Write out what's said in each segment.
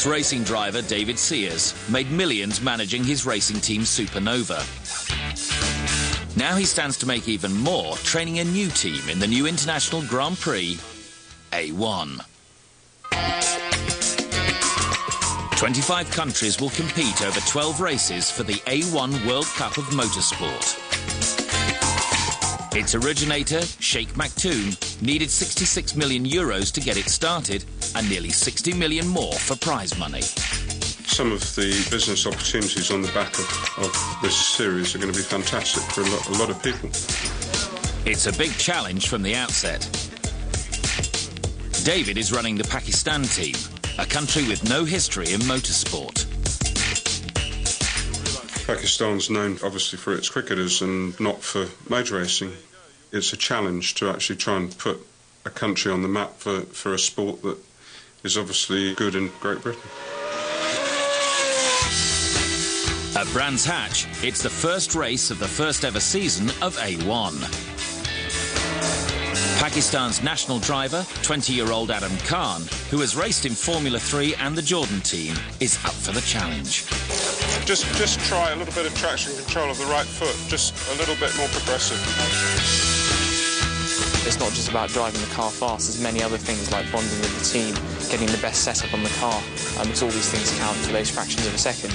Ex-racing driver David Sears made millions managing his racing team Supernova. Now he stands to make even more training a new team in the new International Grand Prix, A1. 25 countries will compete over 12 races for the A1 World Cup of Motorsport. Its originator, Sheikh Maktoum, needed €66 million to get it started and nearly 60 million more for prize money. Some of the business opportunities on the back of this series are going to be fantastic for a lot of people. It's a big challenge from the outset. David is running the Pakistan team, a country with no history in motorsport. Pakistan's known, obviously, for its cricketers and not for motor racing. It's a challenge to actually try and put a country on the map for a sport that is obviously good in Great Britain. At Brands Hatch, it's the first race of the first ever season of A1. Pakistan's national driver, 20-year-old Adam Khan, who has raced in Formula 3 and the Jordan team, is up for the challenge. Just try a little bit of traction control of the right foot, just a little bit more progressive. It's not just about driving the car fast, there's many other things like bonding with the team, getting the best setup on the car, because all these things count for those fractions of a second.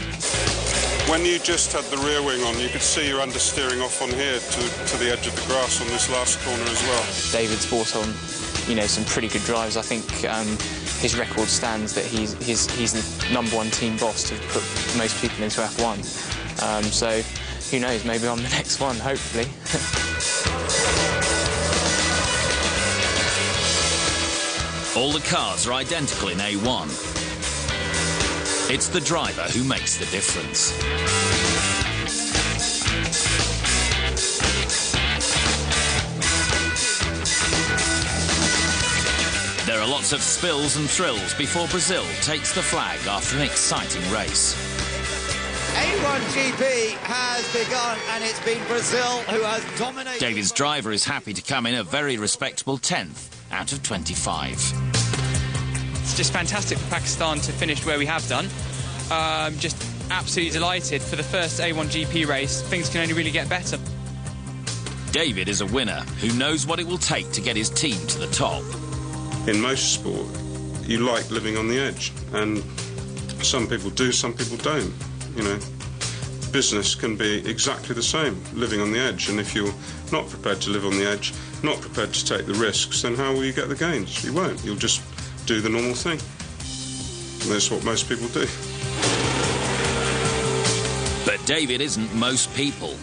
When you just had the rear wing on, you could see your understeering off on here to the edge of the grass on this last corner as well. David's brought on, some pretty good drives. I think his record stands that he's the #1 team boss to put most people into F1. So who knows, maybe I'm the next one, hopefully. All the cars are identical in A1. It's the driver who makes the difference. There are lots of spills and thrills before Brazil takes the flag after an exciting race. A1GP has begun, and it's been Brazil who has dominated. David's driver is happy to come in a very respectable 10th out of 25. It's just fantastic for Pakistan to finish where we have done. Just absolutely delighted for the first A1GP race. Things can only really get better. David is a winner who knows what it will take to get his team to the top. In motorsport, you like living on the edge, and some people do, some people don't. Business can be exactly the same, living on the edge, and if you're not prepared to live on the edge, not prepared to take the risks, then how will you get the gains? You won't. You'll just do the normal thing. And that's what most people do. But David isn't most people,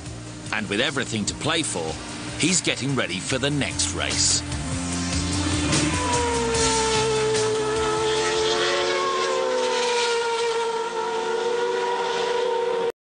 and with everything to play for, he's getting ready for the next race.